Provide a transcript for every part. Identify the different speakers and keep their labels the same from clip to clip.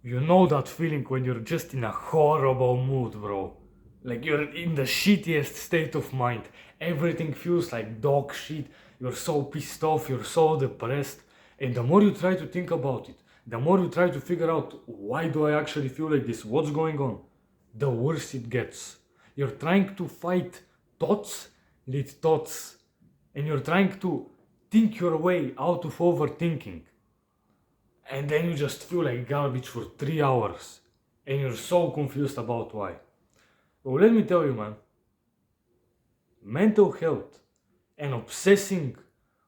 Speaker 1: You know that feeling when you're just in a horrible mood, bro. Like you're in the shittiest state of mind. Everything feels like dog shit. You're so pissed off, you're so depressed. And the more you try to think about it, the more you try to figure out why do I actually feel like this? What's going on? The worse it gets. You're trying to fight thoughts with thoughts. And you're trying to think your way out of overthinking. And then you just feel like garbage for 3 hours. And you're so confused about why. Well, let me tell you, man, mental health and obsessing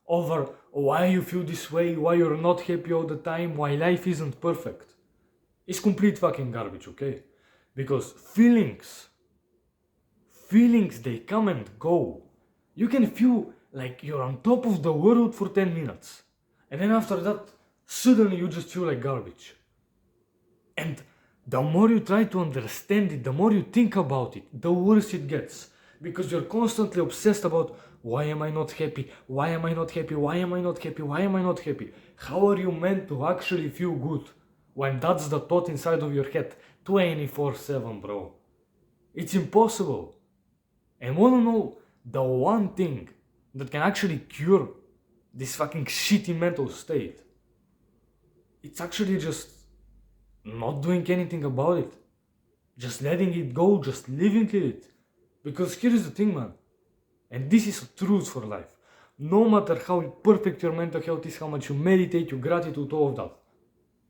Speaker 1: over why you feel this way, why you're not happy all the time, why life isn't perfect, is complete fucking garbage, okay? Because feelings, they come and go. You can feel like you're on top of the world for 10 minutes. And then after that, suddenly you just feel like garbage. And the more you try to understand it, the more you think about it, the worse it gets. Because you're constantly obsessed about why am I not happy? Why am I not happy? Why am I not happy? Why am I not happy? How are you meant to actually feel good when that's the thought inside of your head 24/7, bro? It's impossible. And wanna know the one thing that can actually cure this fucking shitty mental state? It's actually just not doing anything about it. Just letting it go, just living it. Because here is the thing, man. And this is truth for life. No matter how perfect your mental health is, how much you meditate, your gratitude, all of that,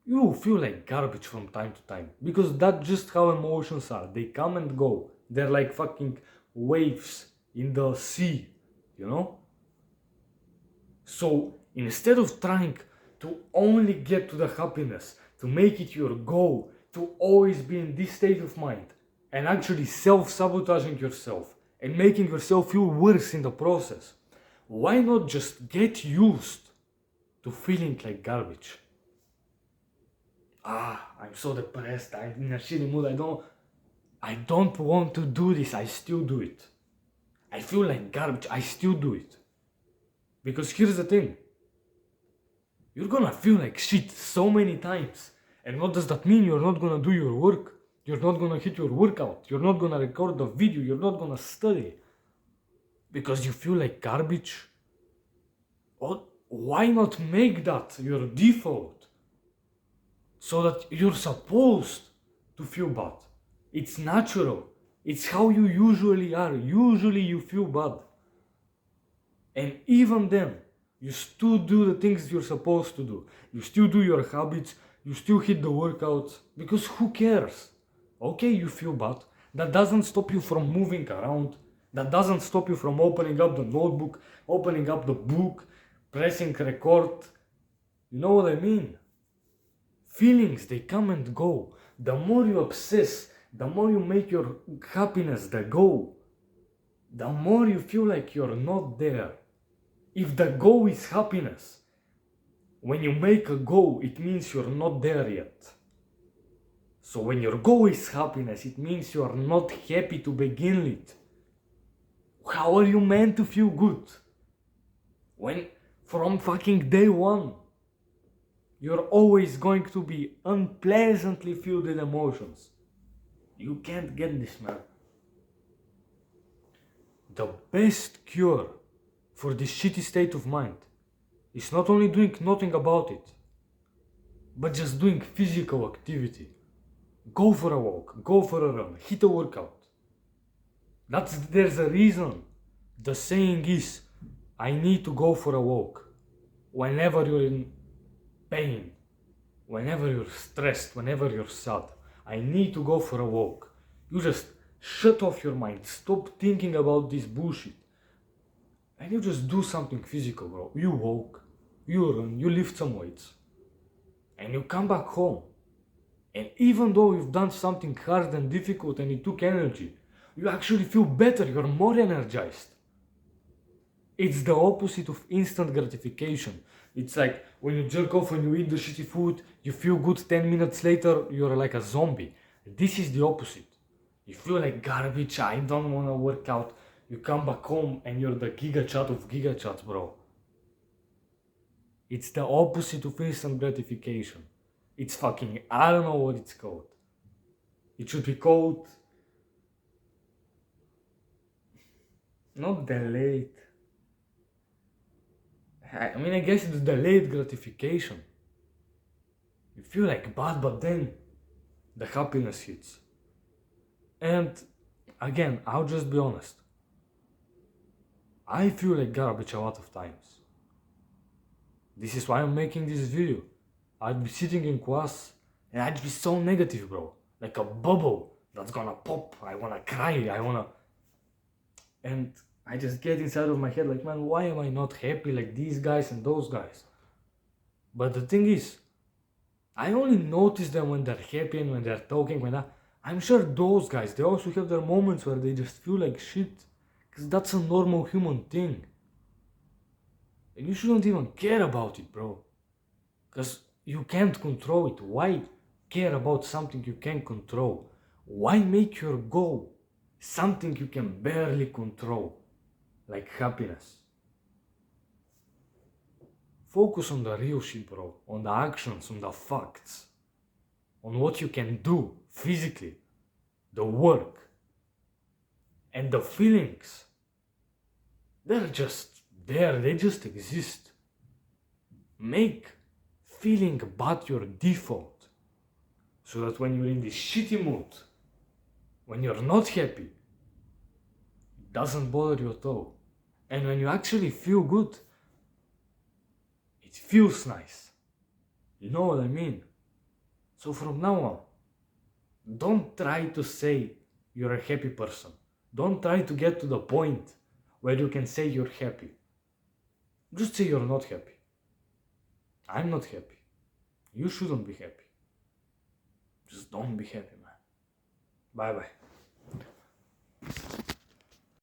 Speaker 1: you will feel like garbage from time to time. Because that's just how emotions are. They come and go. They're like fucking waves in the sea, you know? So instead of trying to only get to the happiness, to make it your goal, to always be in this state of mind, and actually self-sabotaging yourself and making yourself feel worse in the process, why not just get used to feeling like garbage? I'm so depressed, I'm in a shitty mood, I don't want to do this, I still do it. I feel like garbage, I still do it. Because here's the thing, you're gonna feel like shit so many times. And what does that mean? You're not gonna do your work. You're not gonna hit your workout. You're not gonna record the video. You're not gonna study. Because you feel like garbage? Well, why not make that your default? So that you're supposed to feel bad. It's natural. It's how you usually are. Usually you feel bad. And even then, you still do the things you're supposed to do. You still do your habits. You still hit the workouts. Because who cares? Okay, you feel bad. That doesn't stop you from moving around. That doesn't stop you from opening up the notebook, opening up the book, pressing record. You know what I mean? Feelings, they come and go. The more you obsess, the more you make your happiness the goal, the more you feel like you're not there. If the goal is happiness, when you make a goal, it means you're not there yet. So when your goal is happiness, it means you are not happy to begin with. How are you meant to feel good? When from fucking day one, you're always going to be unpleasantly filled with emotions. You can't get this, man. The best cure for this shitty state of mind is not only doing nothing about it, but just doing physical activity. Go for a walk, go for a run, hit a workout. There's a reason. The saying is, I need to go for a walk. Whenever you're in pain, whenever you're stressed, whenever you're sad, I need to go for a walk. You just shut off your mind, stop thinking about this bullshit, and you just do something physical, bro. You walk, you run, you lift some weights, and you come back home. And even though you've done something hard and difficult and it took energy, you actually feel better, you're more energized. It's the opposite of instant gratification. It's like when you jerk off and you eat the shitty food, you feel good 10 minutes later, you're like a zombie. This is the opposite. You feel like garbage, I don't want to work out. You come back home and you're the giga chat of giga chats, bro. It's the opposite of instant gratification. It's fucking, I don't know what it's called. It should be called, not delayed. I mean, I guess it's delayed gratification. You feel like bad, but then the happiness hits. And again, I'll just be honest. I feel like garbage a lot of times. This is why I'm making this video. I'd be sitting in class and I'd be so negative, bro. Like a bubble that's gonna pop. I wanna cry. And I just get inside of my head like, man, why am I not happy like these guys and those guys? But the thing is, I only notice them when they're happy and when they're talking. I'm sure those guys, they also have their moments where they just feel like shit. Because that's a normal human thing. And you shouldn't even care about it, bro. Because you can't control it. Why care about something you can't control? Why make your goal something you can barely control? Like happiness. Focus on the real shit, bro. On the actions, on the facts. On what you can do physically. The work. And the feelings. They're just there. They just exist. Make feeling bad your default. So that when you're in this shitty mood, when you're not happy, it doesn't bother you at all. And when you actually feel good, it feels nice. You know what I mean? So from now on, don't try to say you're a happy person. Don't try to get to the point where you can say you're happy. Just say you're not happy. I'm not happy. You shouldn't be happy. Just don't be happy, man. Bye bye.